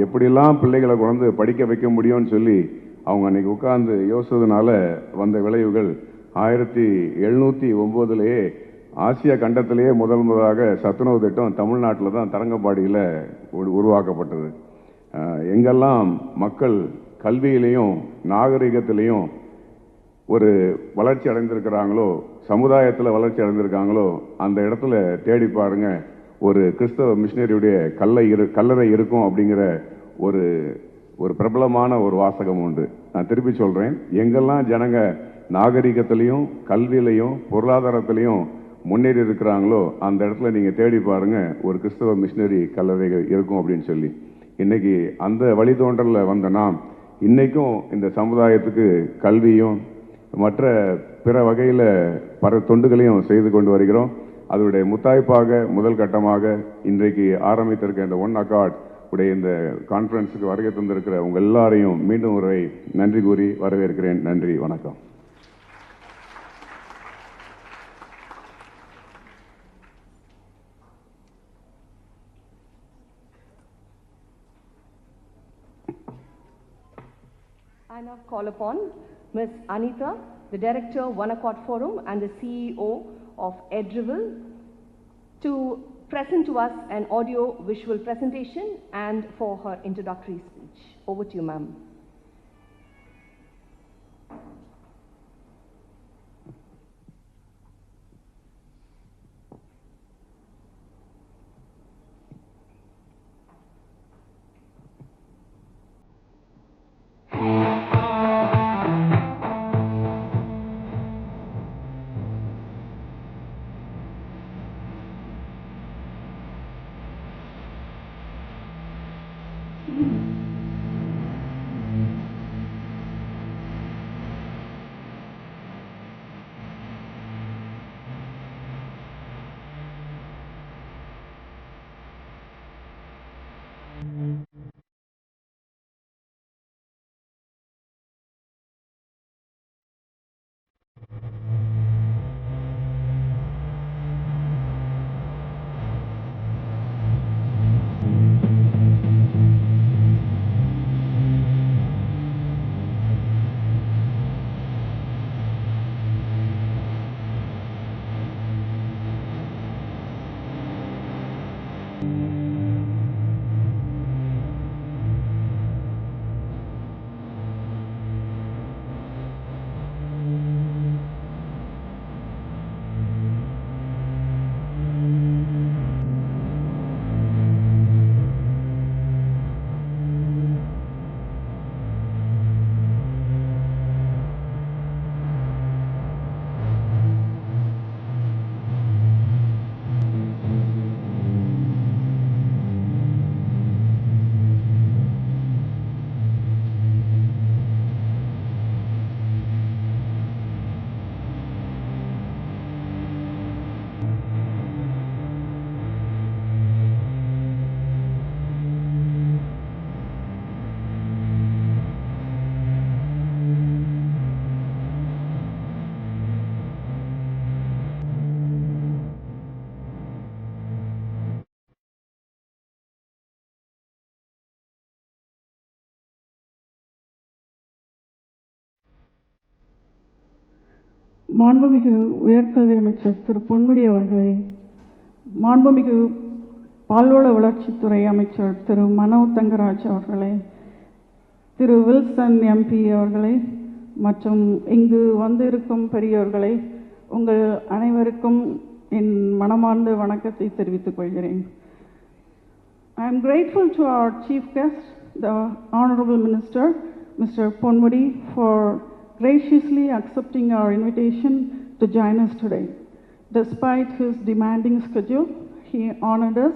எப்படிலாம் பிள்ளைகளை கொண்டு படிக்க வைக்க முடியும்னு சொல்லி அவங்க அன்னைக்கு உட்கார்ந்து யோசிச்சதுனால வந்த விளைவுகள் 1709 ஆசியா கண்டத்திலேயே முதலாக சத்துணவு திட்டம் தமிழ்நாட்டில் தான் தரங்கம்பாடியில் உருவாக்கப்பட்டது. எங்கெல்லாம் மக்கள் கல்வியிலையும் நாகரிகத்திலையும் ஒரு வளர்ச்சி அடைந்திருக்கிறாங்களோ, சமுதாயத்தில் வளர்ச்சி அடைந்திருக்காங்களோ, அந்த இடத்துல தேடி பாருங்க ஒரு கிறிஸ்தவ மிஷினரியுடைய கல்லறை இருக்கும் அப்படிங்கிற ஒரு பிரபலமான ஒரு வாசகம் உண்டு. நான் திருப்பி சொல்றேன், எங்கெல்லாம் ஜனங்க நாகரிகத்திலையும் கல்வியிலையும் பொருளாதாரத்திலையும் முன்னேறி இருக்கிறாங்களோ அந்த இடத்துல நீங்க தேடி பாருங்க ஒரு கிறிஸ்தவ மிஷினரி கல்லறைகள் இருக்கும் அப்படின்னு சொல்லி. இன்னைக்கு அந்த வழித்தோன்றல்ல வந்த நாம் இன்னைக்கும் இந்த சமுதாயத்துக்கு கல்வியும் மற்ற பிற வகையில் பல தொண்டுகளையும் செய்து கொண்டு வருகிறோம். அதனுடைய முத்தாய்ப்பாக முதல் கட்டமாக இன்றைக்கு ஆரம்பித்திருக்க இந்த ஒன் அக்கார்ட் உடைய இந்த கான்ஃபரன்ஸுக்கு வருகை தந்திருக்கிற உங்க எல்லாரையும் மீண்டும் ஒரு நன்றி கூறி வரவேற்கிறேன். நன்றி, வணக்கம். I now call upon Ms. Anita, the Director, One Accord Forum and the CEO of Edrivel, to present to us an audio-visual presentation and for her introductory speech. Over to you, ma'am. மாண்புமிகு உயர்கல்வி அமைச்சர் திரு பொன்முடி அவர்களே, மாண்புமிகு பால்வள வளர்ச்சித்துறை அமைச்சர் திரு மனோ தங்கராஜ் அவர்களே, திரு Wilson MP அவர்களே மற்றும் இங்கு வந்திருக்கும் பெரியவர்களே, உங்கள் அனைவருக்கும் என் மனமார்ந்த வணக்கத்தை தெரிவித்துக் கொள்கிறேன். I am grateful to our chief guest, the Honorable Minister, Mr. Ponmudi, for graciously accepting our invitation to join us today. Despite his demanding schedule, he honored us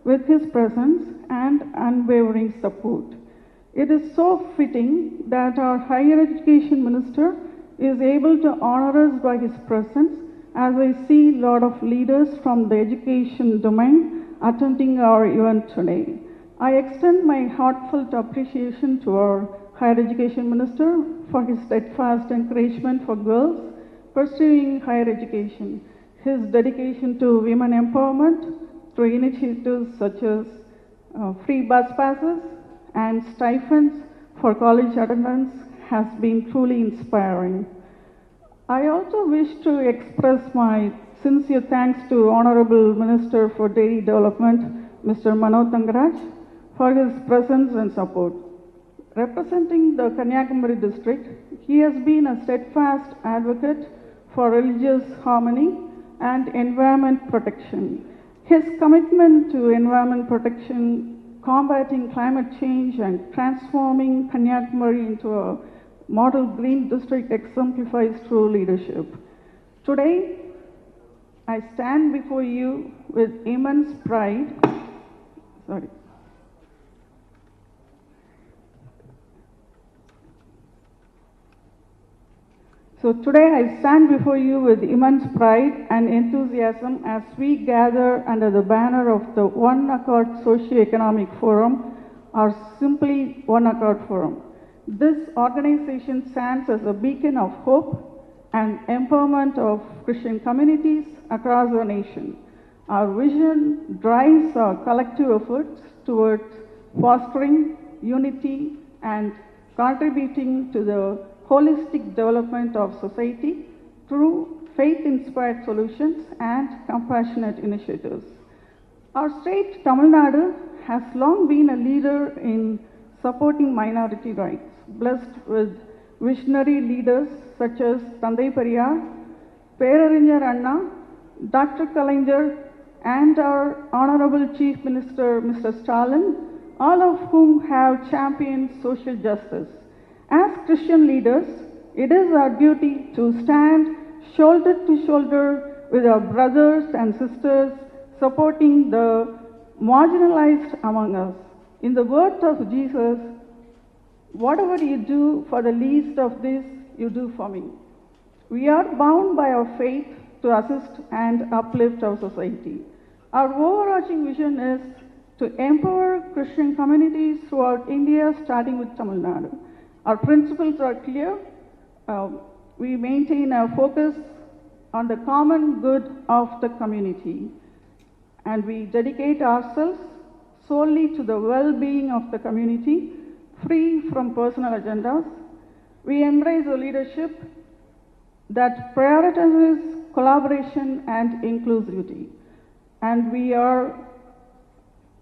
with his presence and unwavering support. It is so fitting that our Higher Education Minister is able to honor us by his presence, as I see a lot of leaders from the education domain attending our event today. I extend my heartfelt appreciation to our Higher Education Minister for his steadfast encouragement for girls pursuing higher education, his dedication to women empowerment through initiatives such as free bus passes and stipends for college attendance has been truly inspiring. I also wish to express my sincere thanks to Honorable Minister for Dairy Development, Mr. Mano Thangaraj, for his presence and support. Representing the Kanyakumari district, he has been a steadfast advocate for religious harmony and environment protection. His commitment to environment protection, combating climate change, and transforming Kanyakumari into a model green district exemplifies true leadership. Today, I stand before you with immense pride. So today I stand before you with immense pride and enthusiasm as we gather under the banner of the One Accord Socio-Economic Forum, or simply One Accord Forum. This organization stands as a beacon of hope and empowerment of Christian communities across the nation. Our vision drives our collective efforts towards fostering unity and contributing to the holistic development of society through faith-inspired solutions and compassionate initiatives. Our state, Tamil Nadu, has long been a leader in supporting minority rights, blessed with visionary leaders such as Thanthi Perarinyar Anna, Dr. Kalaignar, and our Honorable Chief Minister, Mr. Stalin, all of whom have championed social justice. As Christian leaders, it is our duty to stand shoulder to shoulder with our brothers and sisters, supporting the marginalized among us. In the words of Jesus, whatever you do for the least of this, you do for me. We are bound by our faith to assist and uplift our society. Our overarching vision is to empower Christian communities throughout India, starting with Tamil Nadu. Our principles are clear. We maintain our focus on the common good of the community, and we dedicate ourselves solely to the well-being of the community, free from personal agendas. We embrace a leadership that prioritizes collaboration and inclusivity, and we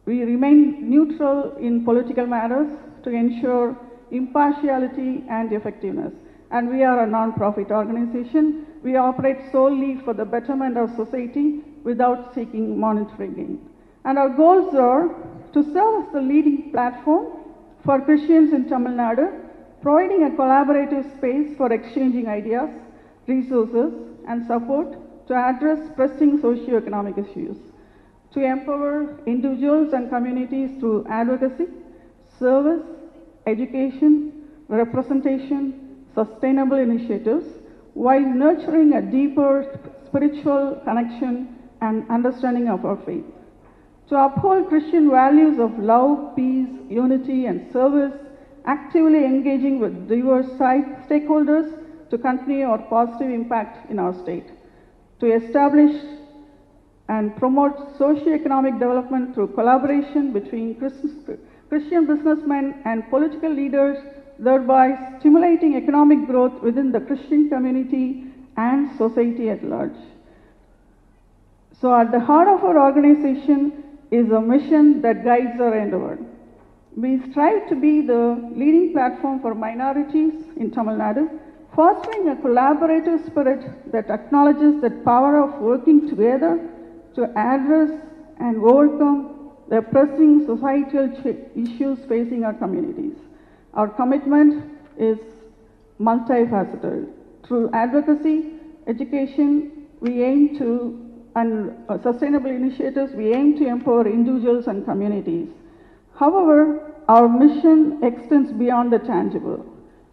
remain neutral in political matters to ensure impartiality and effectiveness. And we are a non-profit organization. We operate solely for the betterment of society without seeking monetary gain. And our goals are to serve as the leading platform for Christians in Tamil Nadu, providing a collaborative space for exchanging ideas, resources, and support to address pressing socio-economic issues, to empower individuals and communities through advocacy, service, education, representation, sustainable initiatives, while nurturing a deeper spiritual connection and understanding of our faith. To uphold Christian values of love, peace, unity, and service, actively engaging with diverse stakeholders to continue our positive impact in our state. To establish and promote socio-economic development through collaboration between Christian businessmen and political leaders, thereby stimulating economic growth within the Christian community and society at large. So at the heart of our organization is a mission that guides our endeavor. We strive to be the leading platform for minorities in Tamil Nadu, fostering a collaborative spirit that acknowledges the power of working together to address and overcome the pressing societal issues facing our communities. Our commitment is multifaceted. Through advocacy, education, and sustainable initiatives, we aim to empower individuals and communities. However, our mission extends beyond the tangible.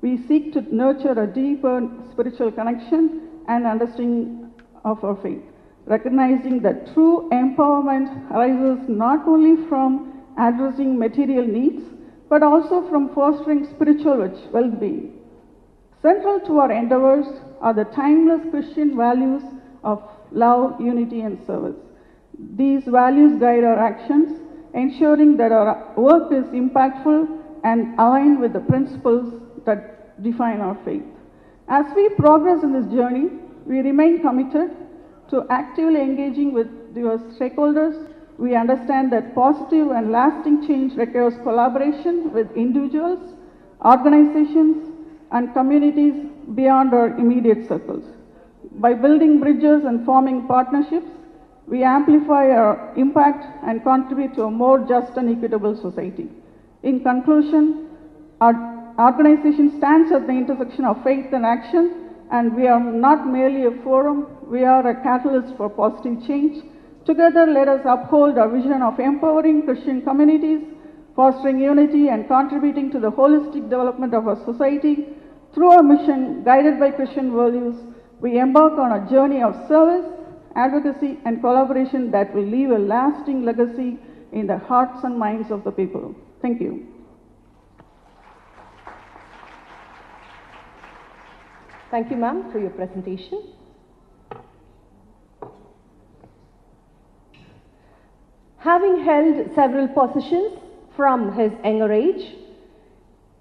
We seek to nurture a deeper spiritual connection and understanding of our faith, recognizing that true empowerment arises not only from addressing material needs, but also from fostering spiritual well-being. Central to our endeavors are the timeless Christian values of love, unity, and service. These values guide our actions, ensuring that our work is impactful and aligned with the principles that define our faith. As we progress in this journey, we remain committed to actively engaging with diverse stakeholders. We understand that positive and lasting change requires collaboration with individuals, organizations, and communities beyond our immediate circles. By building bridges and forming partnerships, we amplify our impact and contribute to a more just and equitable society. In conclusion, our organization stands at the intersection of faith and action, and we are not merely a forum, we are a catalyst for positive change. Together, let us uphold our vision of empowering Christian communities, fostering unity, and contributing to the holistic development of our society. Through our mission, guided by Christian values, we embark on a journey of service, advocacy, and collaboration that will leave a lasting legacy in the hearts and minds of the people. Thank you. Thank you, ma'am, for your presentation. Having held several positions from his younger age,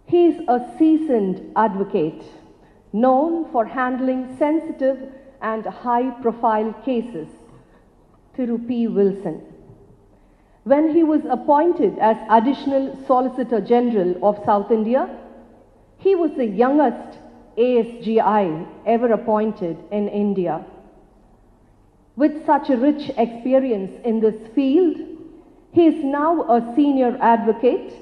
he is a seasoned advocate, known for handling sensitive and high-profile cases. Thiru P. Wilson. When he was appointed as Additional Solicitor General of South India, he was the youngest ASGI ever appointed in India. With such a rich experience in this field, he is now a senior advocate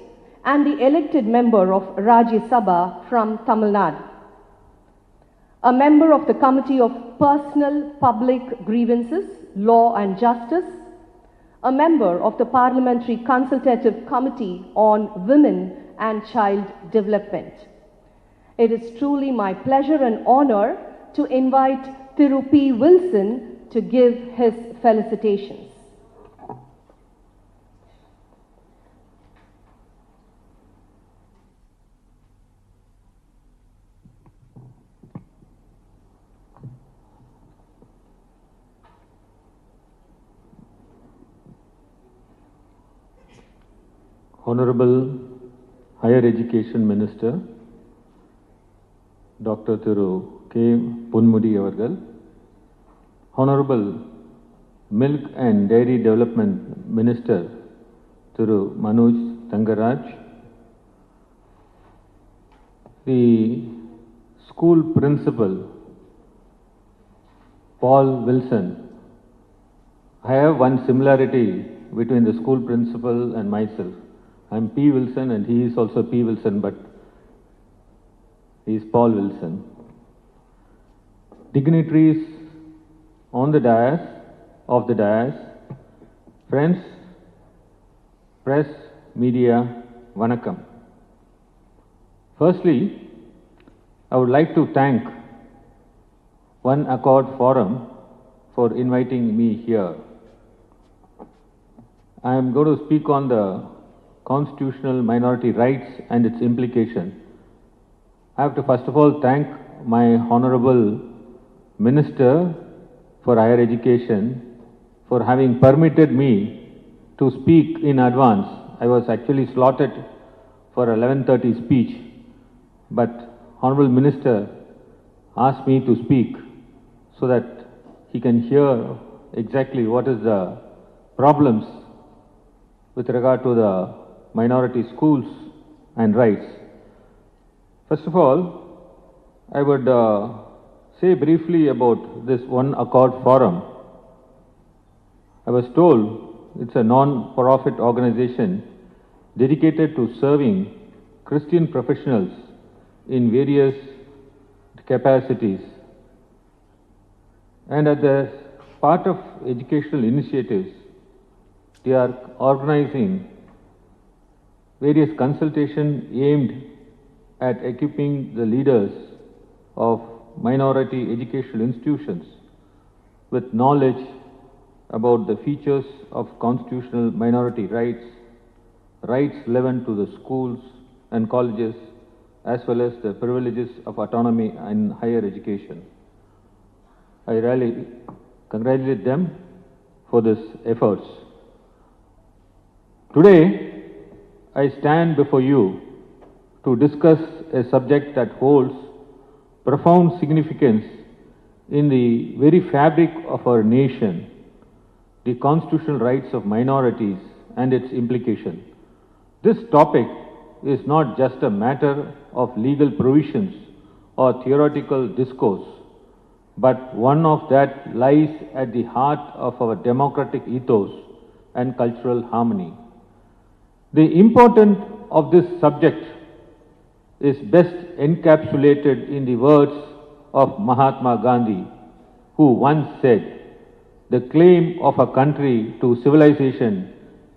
and the elected member of Rajya Sabha from Tamil Nadu. A member of the Committee of Personal Public Grievances, Law and Justice, a member of the Parliamentary Consultative Committee on Women and Child Development. It is truly my pleasure and honor to invite Thiru P. Wilson to give his felicitations. Honorable Higher Education Minister, Dr. Thiru K. Ponmudi Avargal, Honorable Milk and Dairy Development Minister, Thiru Manoj Thangaraj, the school principal, Paul Wilson. I have one similarity between the school principal and myself. I am P. Wilson and he is also P. Wilson, but he is Paul Wilson. Dignitaries on the dais, friends, press, media, vanakkam. Firstly, I would like to thank One Accord Forum for inviting me here. I am going to speak on the constitutional minority rights and its implication. I have to first of all thank my Honorable Minister for Higher Education for having permitted me to speak in advance. I was actually slotted for 11:30 speech, but Honorable Minister asked me to speak so that he can hear exactly what is the problems with regard to the minority schools and rights. First of all, I would say briefly about this One Accord Forum. I was told it's a non-profit organization dedicated to serving Christian professionals in various capacities. And as a part of educational initiatives, they are organizing various consultations aimed at equipping the leaders of minority educational institutions with knowledge about the features of constitutional minority rights, rights relevant to the schools and colleges, as well as the privileges of autonomy in higher education. I really congratulate them for this efforts. Today, I stand before you to discuss a subject that holds profound significance in the very fabric of our nation, the constitutional rights of minorities and its implication. This topic is not just a matter of legal provisions or theoretical discourse, but one of that lies at the heart of our democratic ethos and cultural harmony. The importance of this subject is best encapsulated in the words of Mahatma Gandhi, who once said, "The claim of a country to civilization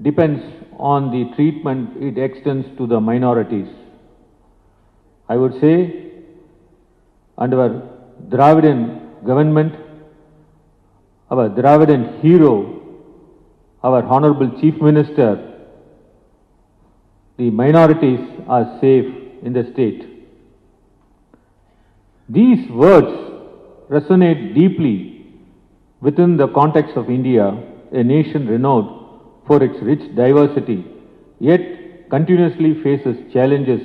depends on the treatment it extends to the minorities." I would say, under our Dravidian government, our Dravidian hero, our Honorable Chief Minister, the minorities are safe in the state. These words resonate deeply within the context of India, a nation renowned for its rich diversity, yet continuously faces challenges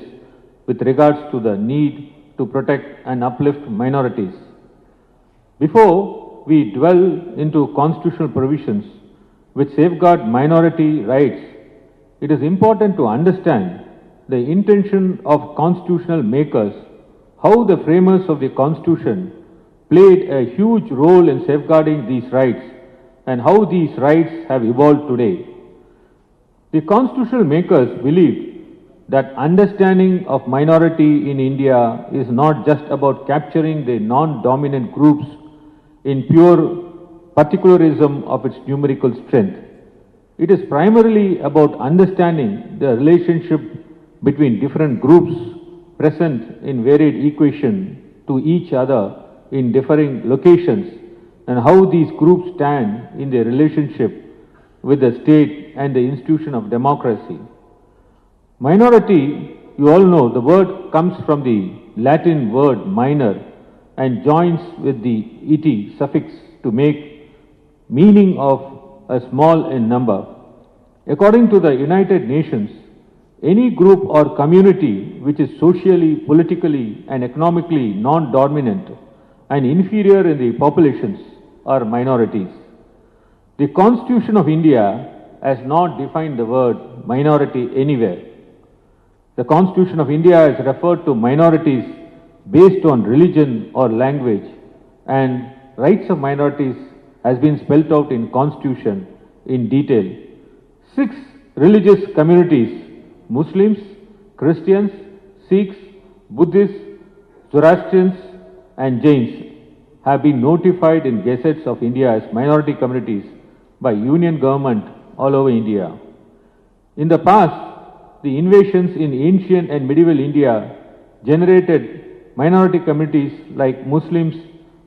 with regards to the need to protect and uplift minorities. Before we dwell into constitutional provisions which safeguard minority rights, it is important to understand the intention of constitutional makers, how the framers of the Constitution played a huge role in safeguarding these rights, and how these rights have evolved today. The constitutional makers believed that understanding of minority in India is not just about capturing the non-dominant groups in pure particularism of its numerical strength. It is primarily about understanding the relationship between different groups present in varied equation to each other in differing locations, and how these groups stand in their relationship with the state and the institution of democracy. Minority, you all know, the word comes from the Latin word minor and joins with the "ity" suffix to make meaning of a small in number. According to the United Nations, any group or community which is socially, politically and economically non-dominant and inferior in the populations are minorities. The Constitution of India has not defined the word minority anywhere. The Constitution of India has referred to minorities based on religion or language, and rights of minorities has been spelled out in Constitution in detail. 6 religious communities, Muslims, Christians, Sikhs, Buddhists, Zoroastrians and Jains, have been notified in gazettes of India as minority communities by union government all over India. In the past, the invasions in ancient and medieval India generated minority communities like Muslims,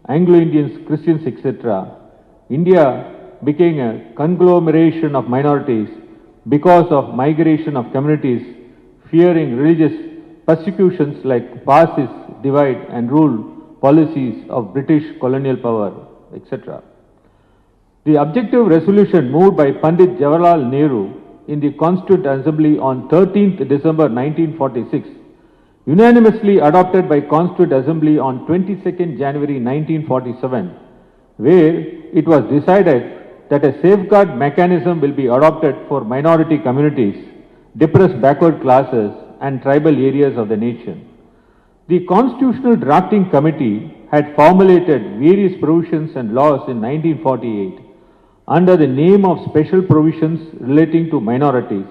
Anglo-Indians, Christians, etc. India became a conglomeration of minorities because of migration of communities fearing religious persecutions like fascist divide and rule policies of British colonial power, etc. The objective resolution moved by Pandit Jawaharlal Nehru in the Constituent Assembly on 13th December 1946, unanimously adopted by Constituent Assembly on 22nd January 1947, where it was decided that a safeguard mechanism will be adopted for minority communities, depressed backward classes and tribal areas of the nation. The Constitutional Drafting Committee had formulated various provisions and laws in 1948 under the name of Special Provisions Relating to Minorities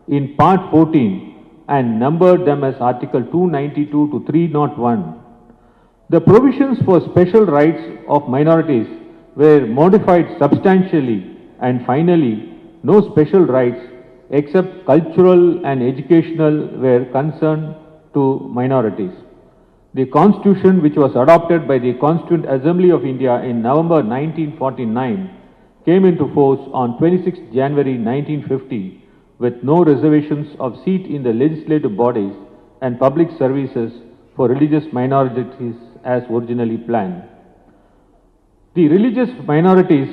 in Part 14 and numbered them as Article 292 to 301. The provisions for special rights of minorities were modified substantially, and finally, no special rights except cultural and educational were concerned to minorities. The Constitution, which was adopted by the Constituent Assembly of India in November 1949, came into force on 26 January 1950 with no reservations of seat in the legislative bodies and public services for religious minorities as originally planned. The religious minorities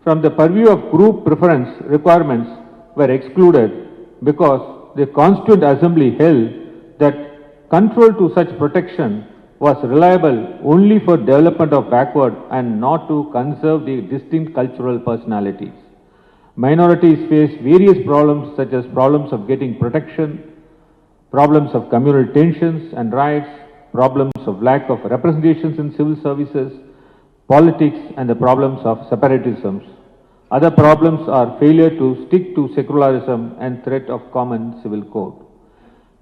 from the purview of group preference requirements were excluded because the Constituent Assembly held that control to such protection was reliable only for development of backward and not to conserve the distinct cultural personalities. Minorities face various problems such as problems of getting protection, problems of communal tensions and riots, problems of lack of representations in civil services, politics, and the problems of separatisms. Other problems are failure to stick to secularism and threat of common civil code.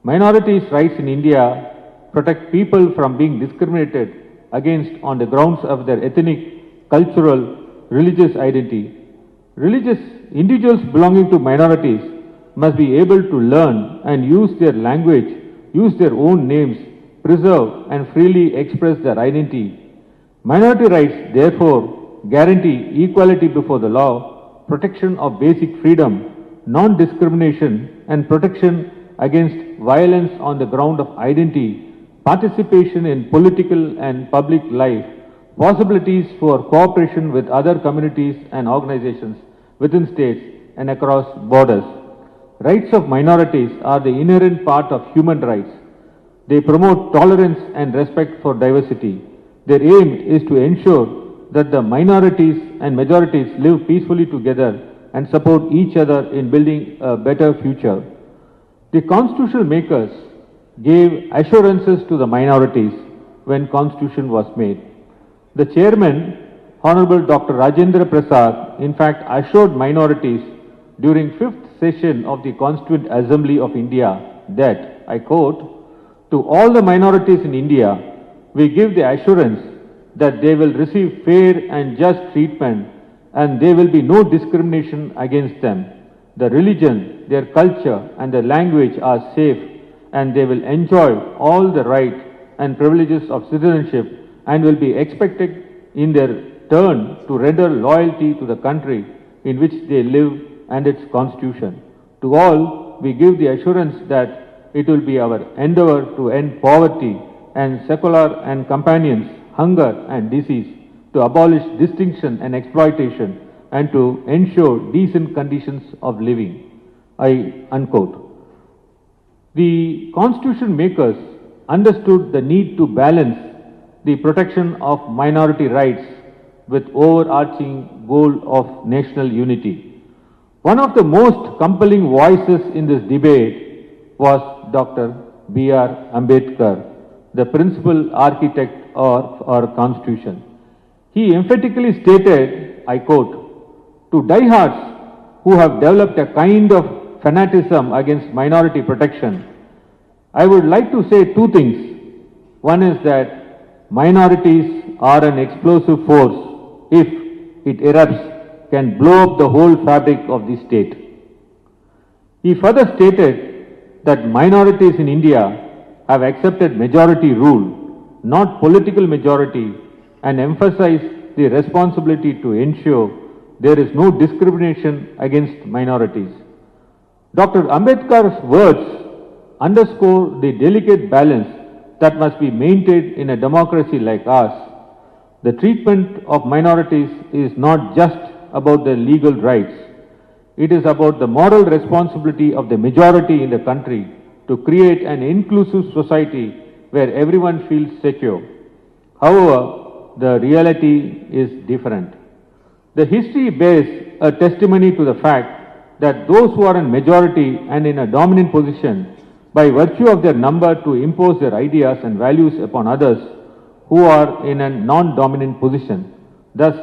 Minorities' rights in India protect people from being discriminated against on the grounds of their ethnic, cultural, religious identity. Religious individuals belonging to minorities must be able to learn and use their language, use their own names, preserve and freely express their identity. Minority rights, therefore, guarantee equality before the law, protection of basic freedom, non-discrimination, and protection against violence on the ground of identity, participation in political and public life, possibilities for cooperation with other communities and organizations within states and across borders. Rights of minorities are the inherent part of human rights. They promote tolerance and respect for diversity. Their aim is to ensure that the minorities and majorities live peacefully together and support each other in building a better future. The constitutional makers gave assurances to the minorities when constitution was made. The chairman, Honorable Dr. Rajendra Prasad, in fact assured minorities during 5th session of the Constituent Assembly of India that, I quote, "To all the minorities in India, we give the assurance that they will receive fair and just treatment and there will be no discrimination against them. The religion, their culture and their language are safe and they will enjoy all the rights and privileges of citizenship and will be expected in their turn to render loyalty to the country in which they live and its constitution. To all, we give the assurance that it will be our endeavor to end poverty and secular and companions, hunger and disease, to abolish distinction and exploitation, and to ensure decent conditions of living." Unquote. The constitution makers understood the need to balance the protection of minority rights with overarching goal of national unity. One of the most compelling voices in this debate was Dr. B.R. Ambedkar, the principal architect of our constitution. He emphatically stated, I quote, "To diehards who have developed a kind of fanaticism against minority protection, I would like to say two things. One is that minorities are an explosive force. If it erupts, can blow up the whole fabric of the state." He further stated that minorities in India have accepted majority rule, not political majority, and emphasized the responsibility to ensure there is no discrimination against minorities. Dr. Ambedkar's words underscore the delicate balance that must be maintained in a democracy like ours. The treatment of minorities is not just about their legal rights. It is about the moral responsibility of the majority in the country to create an inclusive society where everyone feels secure. However, the reality is different. The history bears a testimony to the fact that those who are in majority and in a dominant position, by virtue of their number, to impose their ideas and values upon others who are in a non-dominant position. Thus,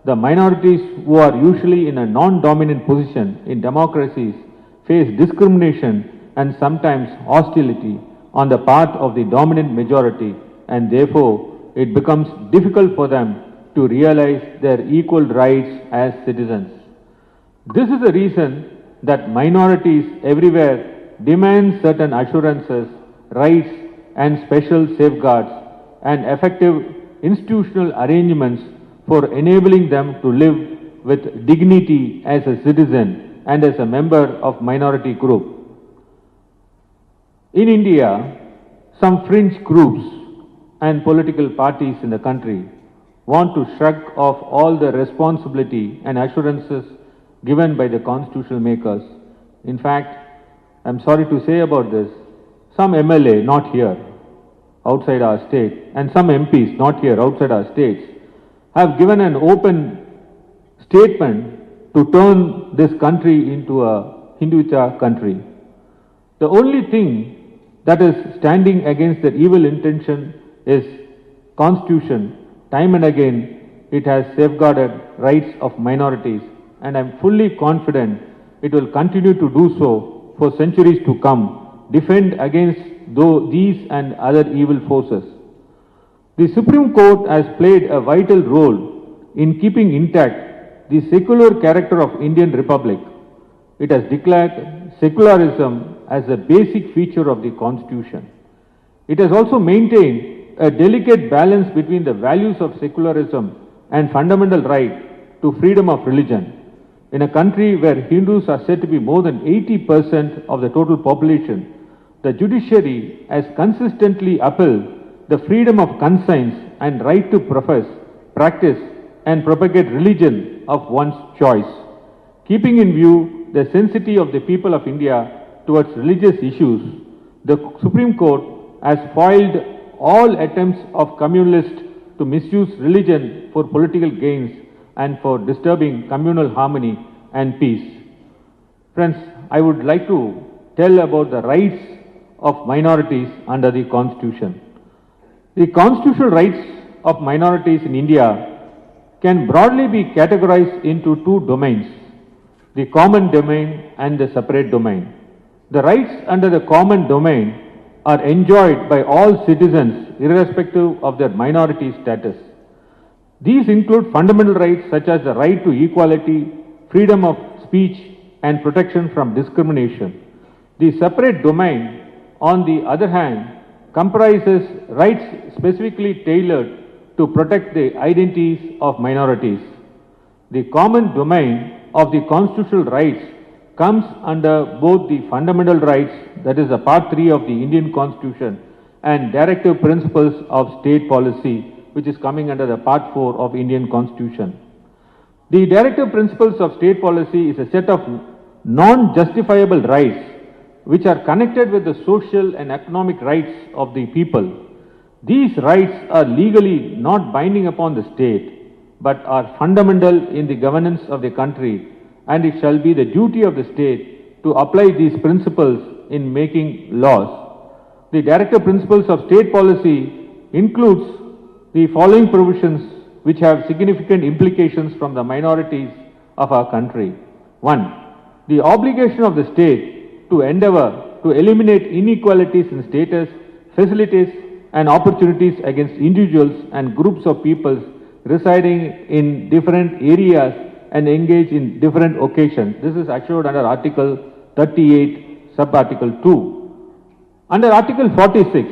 the minorities who are usually in a non-dominant position in democracies face discrimination and sometimes hostility on the part of the dominant majority, and therefore it becomes difficult for them to realize their equal rights as citizens. This is the reason that minorities everywhere demand certain assurances, rights and special safeguards and effective institutional arrangements for enabling them to live with dignity as a citizen and as a member of minority group. In India, some fringe groups and political parties in the country want to shrug off all the responsibility and assurances given by the constitutional makers. In fact, I'm sorry to say about this, some MLA, not here, outside our state, and some MPs, not here, outside our states, have given an open statement to turn this country into a Hinducha country. The only thing that is standing against that evil intention is Constitution. Time and again, it has safeguarded rights of minorities, and I am fully confident it will continue to do so for centuries to come, defend against these and other evil forces. The Supreme Court has played a vital role in keeping intact the secular character of Indian Republic. It has declared secularism as a basic feature of the Constitution. It has also maintained a delicate balance between the values of secularism and fundamental right to freedom of religion. In a country where Hindus are said to be more than 80% of the total population, the judiciary has consistently upheld the freedom of conscience and right to profess, practice and propagate religion of one's choice. Keeping in view the sensitivity of the people of India towards religious issues, the Supreme Court has foiled all attempts of communalists to misuse religion for political gains and for disturbing communal harmony and peace. Friends, I would like to tell about the rights of minorities under the Constitution. The constitutional rights of minorities in India can broadly be categorized into two domains, the common domain and the separate domain. The rights under the common domain are enjoyed by all citizens irrespective of their minority status. These include fundamental rights such as the right to equality, freedom of speech and protection from discrimination. The separate domain, on the other hand, comprises rights specifically tailored to protect the identities of minorities. The common domain of the constitutional rights comes under both the fundamental rights, that is the Part 3 of the Indian Constitution, and directive principles of state policy, which is coming under the Part 4 of Indian Constitution. The directive principles of state policy is a set of non-justifiable rights which are connected with the social and economic rights of the people. These rights are legally not binding upon the state, but are fundamental in the governance of the country, and it shall be the duty of the state to apply these principles in making laws. The directive principles of state policy includes the following provisions which have significant implications from the minorities of our country. 1. The obligation of the state to endeavor to eliminate inequalities in status, facilities and opportunities against individuals and groups of peoples residing in different areas and engage in different occasions. This is assured under Article 38, Sub-Article 2. Under Article 46,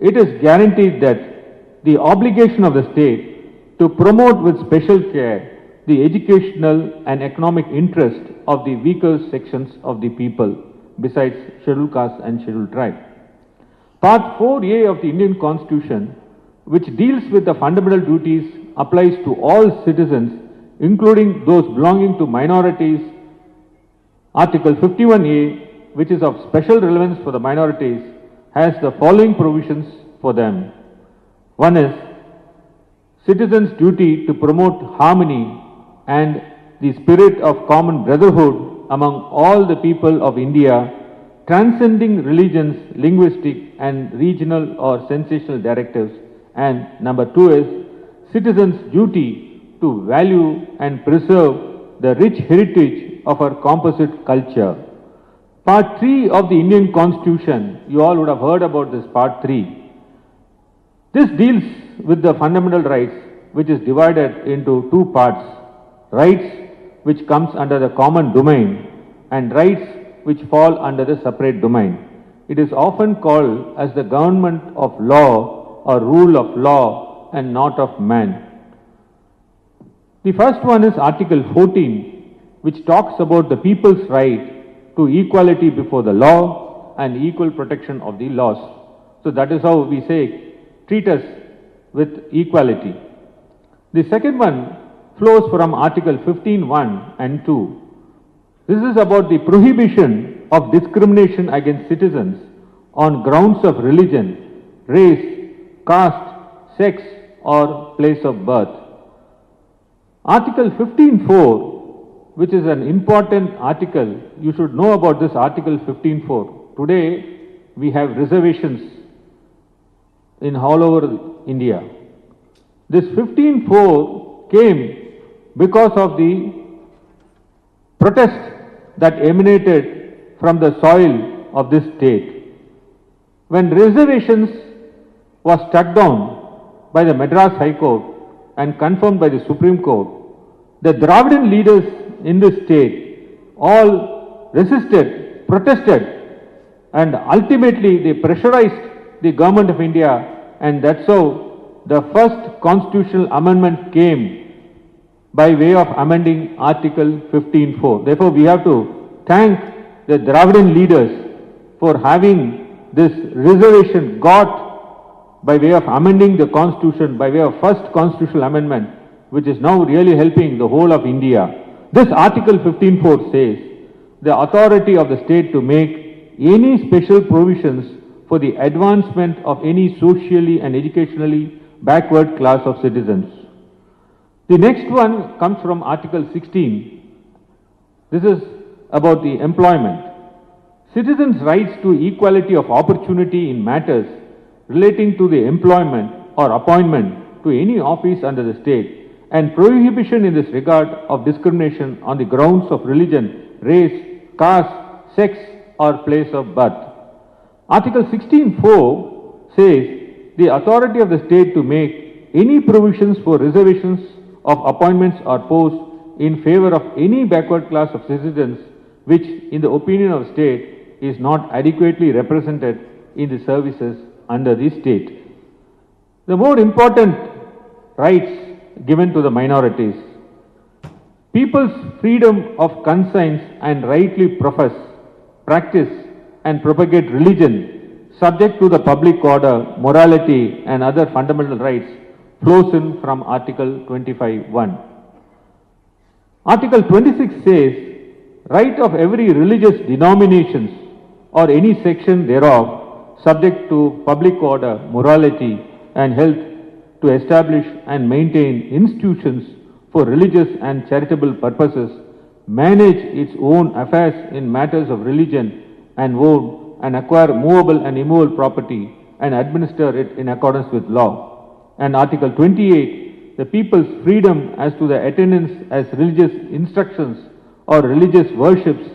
it is guaranteed that the obligation of the state to promote with special care the educational and economic interest of the weaker sections of the people, besides scheduled caste and scheduled tribe. Part 4A of the Indian Constitution, which deals with the fundamental duties, applies to all citizens, including those belonging to minorities. Article 51A, which is of special relevance for the minorities, has the following provisions for them. One is citizens' duty to promote harmony and the spirit of common brotherhood among all the people of India, transcending religions, linguistic and regional or sensational directives. And number 2 is citizens' duty to value and preserve the rich heritage of our composite culture. Part 3 of the Indian Constitution, you all would have heard about this Part 3. This deals with the fundamental rights, which is divided into two parts. Rights which comes under the common domain and rights which fall under the separate domain. It is often called as the government of law or rule of law and not of man. The first one is Article 14, which talks about the people's right to equality before the law and equal protection of the laws. So that is how we say, treat us with equality. The second one flows from Article 15(1) and 2. This is about the prohibition of discrimination against citizens on grounds of religion, race, caste, sex or place of birth. Article 15.4, which is an important article, you should know about this Article 15.4. Today we have reservations in all over India. This 15.4 came because of the protest that emanated from the soil of this state. When reservations was struck down by the Madras High Court and confirmed by the Supreme Court, the Dravidian leaders in this state all resisted, protested, and ultimately they pressurized the government of India, and that's how the first constitutional amendment came by way of amending Article 15.4. Therefore, we have to thank the Dravidian leaders for having this reservation got by way of amending the constitution, by way of first constitutional amendment, which is now really helping the whole of India. This Article 15.4 says the authority of the state to make any special provisions for the advancement of any socially and educationally backward class of citizens. The next one comes from Article 16. This is about the employment. Citizens' rights to equality of opportunity in matters relating to the employment or appointment to any office under the state, and prohibition in this regard of discrimination on the grounds of religion, race, caste, sex or place of birth. Article 16.4 says the authority of the state to make any provisions for reservations of appointments or posts in favor of any backward class of citizens which, in the opinion of state, is not adequately represented in the services under the state. The more important rights given to the minorities. People's freedom of conscience and rightly profess, practice and propagate religion subject to the public order, morality and other fundamental rights flows in from Article 25.1. Article 26 says, right of every religious denominations or any section thereof subject to public order, morality and health to establish and maintain institutions for religious and charitable purposes, manage its own affairs in matters of religion and own and acquire movable and immovable property and administer it in accordance with law. And Article 28, the people's freedom as to the attendance as religious instructions or religious worships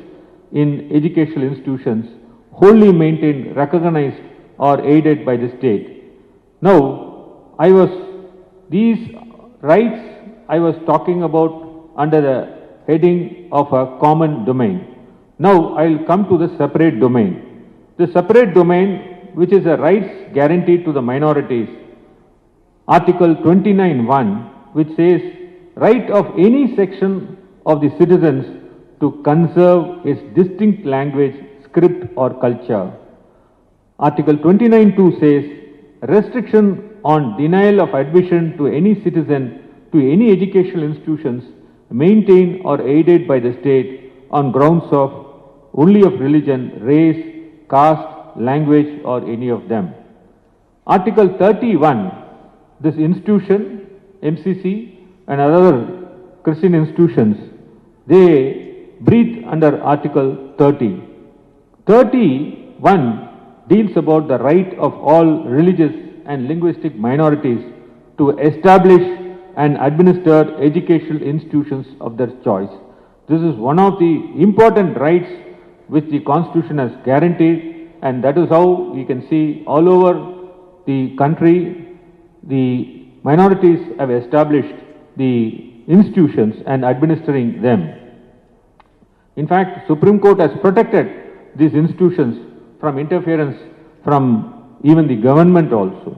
in educational institutions wholly maintained, recognized or aided by the state. Now, these rights I was talking about under the heading of a common domain. Now I will come to the separate domain. The separate domain, which is a rights guaranteed to the minorities. Article 29.1, which says right of any section of the citizens to conserve its distinct language, script or culture. Article 29.2 says restriction on denial of admission to any citizen to any educational institutions maintained or aided by the state on grounds of only of religion, race, caste, language or any of them. Article 31, this institution, MCC and other Christian institutions, they breathe under Article 30. 31 deals about the right of all religious and linguistic minorities to establish and administer educational institutions of their choice. This is one of the important rights which the Constitution has guaranteed, and that is how you can see all over the country the minorities have established the institutions and administering them. In fact, Supreme Court has protected these institutions from interference from even the government also.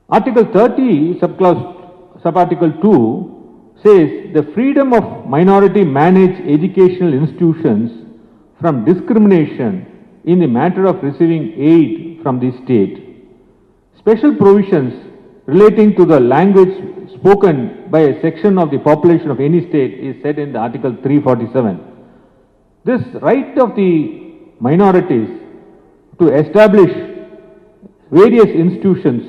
Article 30, subarticle 2 says the freedom of minority managed educational institutions from discrimination in the matter of receiving aid from the state. Special provisions relating to the language spoken by a section of the population of any state is set in the Article 347. This right of the minorities to establish various institutions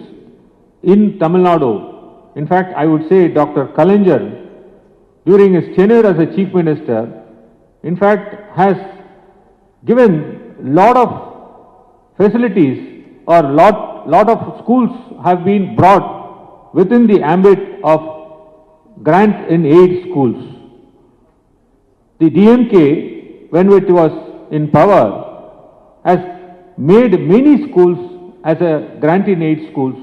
in Tamil Nadu. In fact, I would say Dr. Kalaignar, during his tenure as a chief minister, in fact, has given lot of facilities, or lot of schools have been brought within the ambit of grant in aid schools. The DMK, when it was in power, has made many schools as a grant in aid schools,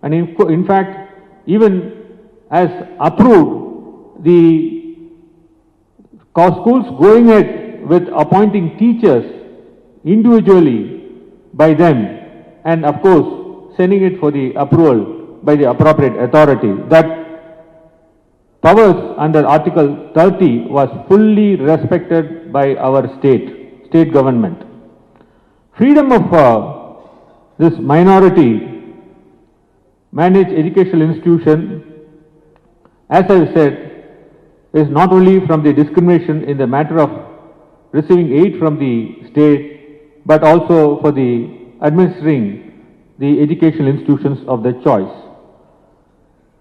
and in fact even has approved the schools going ahead with appointing teachers individually by them, and of course sending it for the approval by the appropriate authority. That powers under Article 30 was fully respected by our state government. Freedom of this minority managed educational institution, as I said, is not only from the discrimination in the matter of receiving aid from the state, but also for the administering the educational institutions of their choice.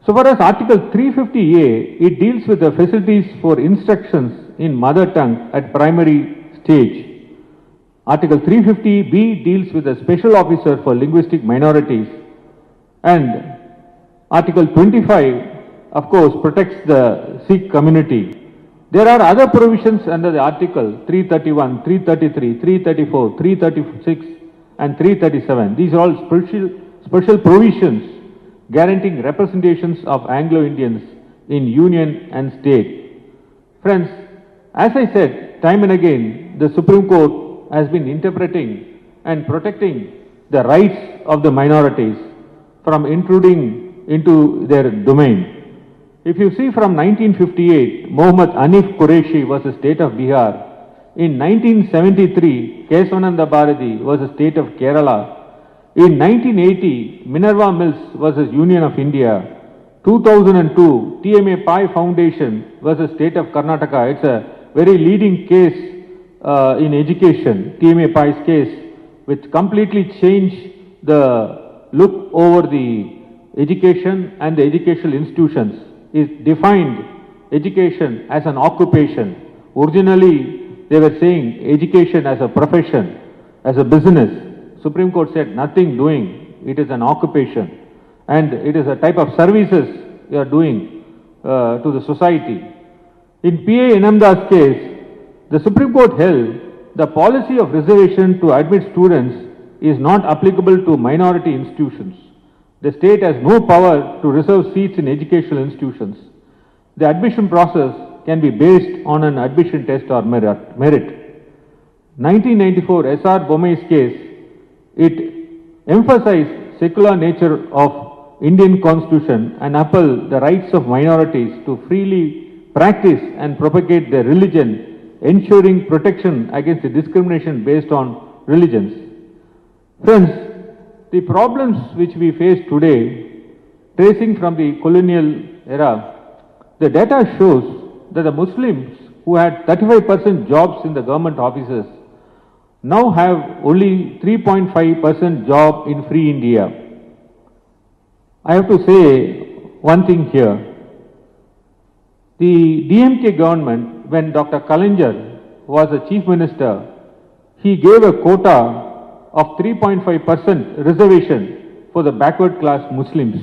So far as Article 350A, it deals with the facilities for instructions in mother tongue at primary stage. Article 350B deals with the special officer for linguistic minorities, and Article 25, of course, protects the Sikh community. There are other provisions under the Article 331, 333, 334, 336 and 337. These are all special provisions guaranteeing representations of Anglo-Indians in union and state. Friends, as I said time and again, the Supreme Court has been interpreting and protecting the rights of the minorities from intruding into their domain. If you see from 1958, Muhammad Hanif Qureshi was the state of Bihar. In 1973, Kesavananda Bharati was the state of Kerala. In 1980, Minerva Mills versus Union of India. 2002, TMA Pai Foundation versus State of Karnataka. It's a very leading case in education, TMA Pai's case, which completely changed the look over the education and the educational institutions. It defined education as an occupation. Originally, they were saying education as a profession, as a business. Supreme Court said nothing doing, it is an occupation, and it is a type of services you are doing to the society. In P.A. Enamda's case, the Supreme Court held the policy of reservation to admit students is not applicable to minority institutions. The state has no power to reserve seats in educational institutions. The admission process can be based on an admission test or merit. 1994 S.R. Bommai's case, it emphasized secular nature of Indian Constitution and upheld the rights of minorities to freely practice and propagate their religion, ensuring protection against the discrimination based on religions. Friends, the problems which we face today, tracing from the colonial era, the data shows that the Muslims who had 35% jobs in the government offices now have only 3.5% job in free India. I have to say one thing here. The DMK government, when Dr. Kalaignar was a chief minister, he gave a quota of 3.5% reservation for the backward class Muslims.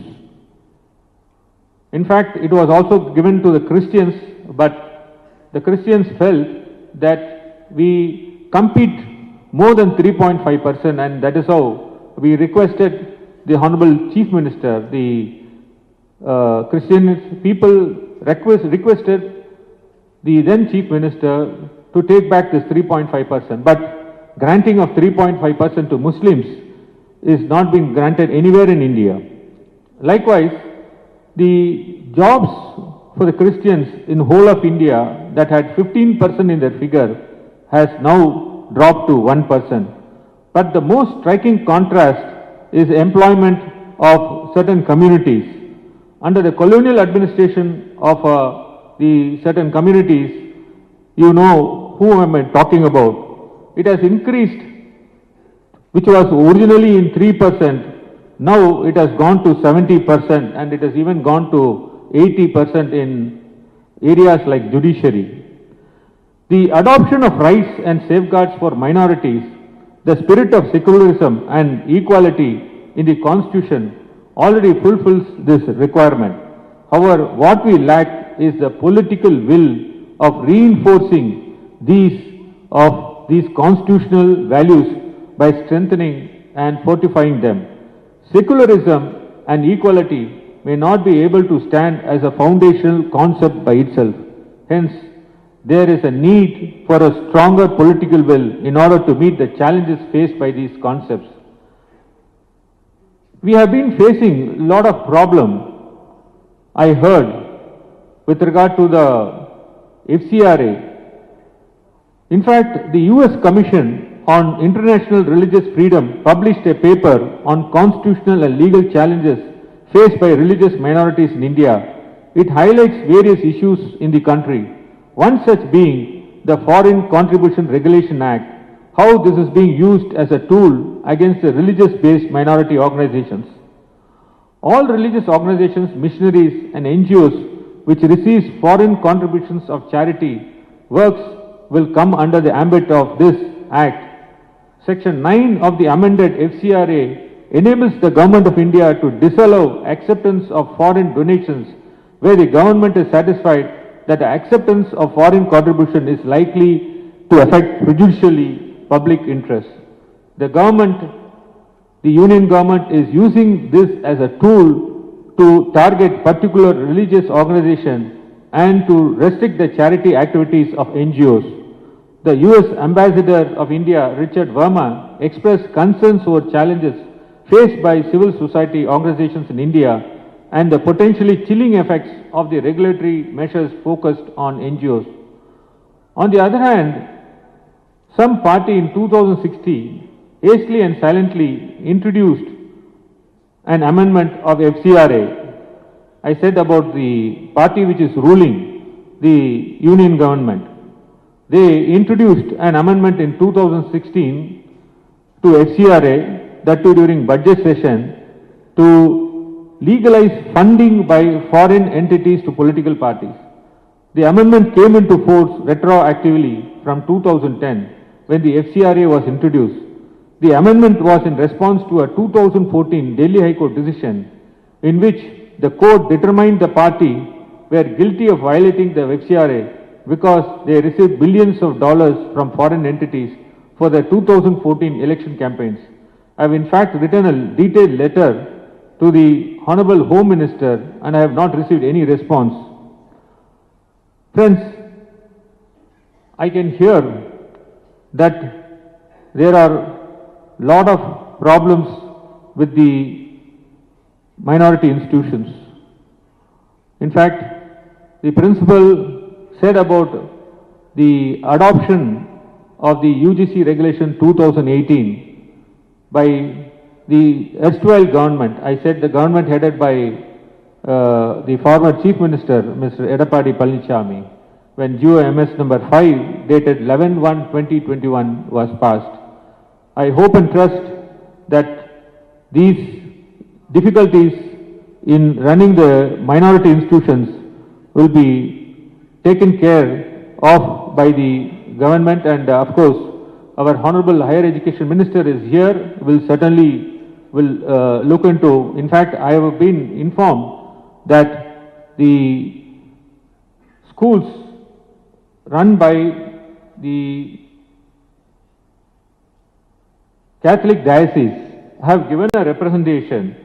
In fact, it was also given to the Christians, but the Christians felt that we compete more than 3.5%, and that is how we requested the Honorable Chief Minister, the Christian people requested the then Chief Minister to take back this 3.5%. But granting of 3.5% to Muslims is not being granted anywhere in India. Likewise, the jobs for the Christians in whole of India that had 15% in their figure has now dropped to 1%. But the most striking contrast is employment of certain communities. Under the colonial administration of the certain communities, you know who am I talking about. It has increased which was originally in 3%, now it has gone to 70% and it has even gone to 80% in areas like judiciary. The adoption of rights and safeguards for minorities, the spirit of secularism and equality in the Constitution already fulfills this requirement. However, what we lack is the political will of reinforcing these constitutional values by strengthening and fortifying them. Secularism and equality may not be able to stand as a foundational concept by itself. Hence, there is a need for a stronger political will in order to meet the challenges faced by these concepts. We have been facing a lot of problems, I heard, with regard to the FCRA. In fact, the US Commission on International Religious Freedom published a paper on constitutional and legal challenges faced by religious minorities in India. It highlights various issues in the country. One such being the Foreign Contribution Regulation Act, how this is being used as a tool against the religious-based minority organizations. All religious organizations, missionaries and NGOs which receives foreign contributions of charity works will come under the ambit of this Act. Section 9 of the amended FCRA enables the Government of India to disallow acceptance of foreign donations where the government is satisfied that the acceptance of foreign contribution is likely to affect prejudicially public interest. The Union government is using this as a tool to target particular religious organization and to restrict the charity activities of NGOs. The US Ambassador of India, Richard Verma, expressed concerns over challenges faced by civil society organizations in India and the potentially chilling effects of the regulatory measures focused on NGOs. On the other hand, some party in 2016 hastily and silently introduced an amendment of FCRA. I said about the party which is ruling the Union government. They introduced an amendment in 2016 to FCRA, that too during budget session, to legalize funding by foreign entities to political parties. The amendment came into force retroactively from 2010 when the FCRA was introduced. The amendment was in response to a 2014 Delhi High Court decision in which the court determined the party were guilty of violating the FCRA because they received billions of dollars from foreign entities for the 2014 election campaigns. I have in fact written a detailed letter to the Honorable Home Minister and I have not received any response. Friends, I can hear that there are lot of problems with the minority institutions. In fact, the principal said about the adoption of the UGC regulation 2018 by the erstwhile government. I said the government headed by the former Chief Minister, Mr. Edapadi Palnichami, when GOMS number 5 dated 11/1/2021 was passed. I hope and trust that these difficulties in running the minority institutions will be taken care of by the government, and of course our Honorable Higher Education Minister is here, will certainly look into. In fact, I have been informed that the schools run by the Catholic Diocese have given a representation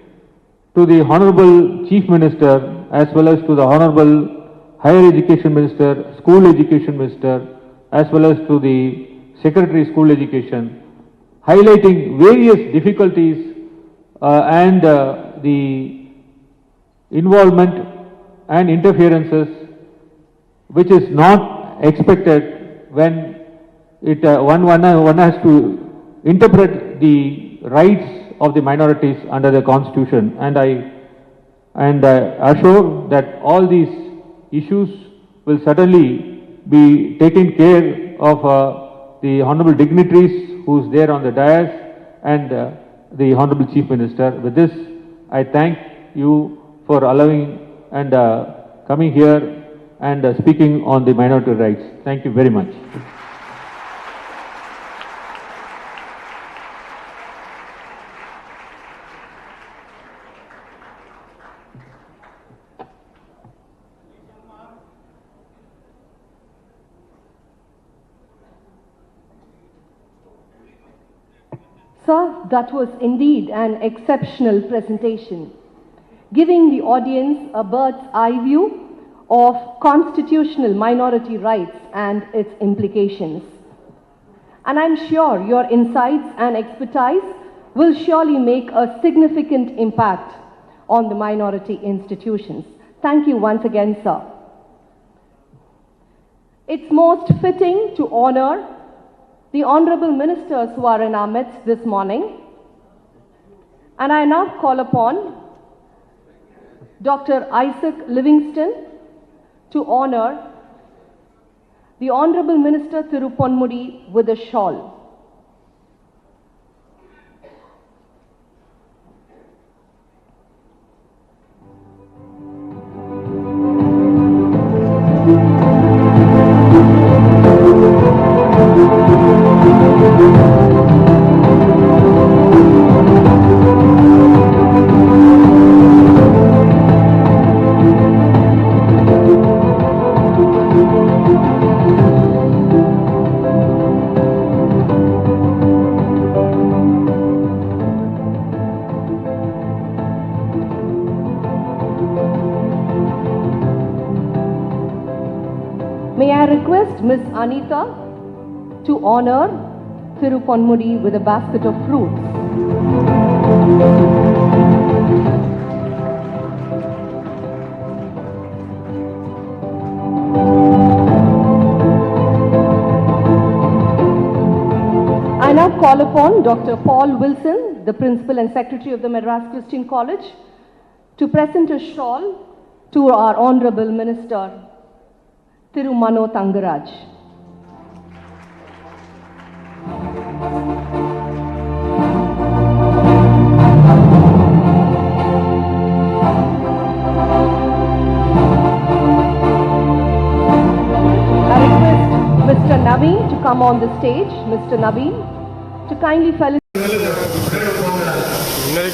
to the Honorable Chief Minister as well as to the Honorable Higher Education Minister, School Education Minister, as well as to the Secretary School Education, highlighting various difficulties and the involvement and interferences which is not expected when one has to interpret the rights of the minorities under the Constitution, and I assure that all these issues will certainly be taken care of the honorable dignitaries who is there on the dais, and the Honorable Chief Minister. With this, I thank you for allowing and coming here and speaking on the minority rights. Thank you very much. Sir, that was indeed an exceptional presentation, giving the audience a bird's eye view of constitutional minority rights and its implications. And I'm sure your insights and expertise will surely make a significant impact on the minority institutions. Thank you once again, sir. It's most fitting to honor the honorable ministers who are in our midst this morning. And I now call upon Dr. Isaac Livingston to honor the Honorable Minister Thiru Ponmudi with a shawl. May I request Miss Anita to honor Thiru Ponmudi with a basket of fruits. I now call upon Dr. Paul Wilson, the Principal and Secretary of the Madras Christian College, to present a shawl to our Honorable Minister, Thiru Mano Thangaraj. I request Mr. Naveen to come on the stage. Mr. Naveen, to kindly felicitate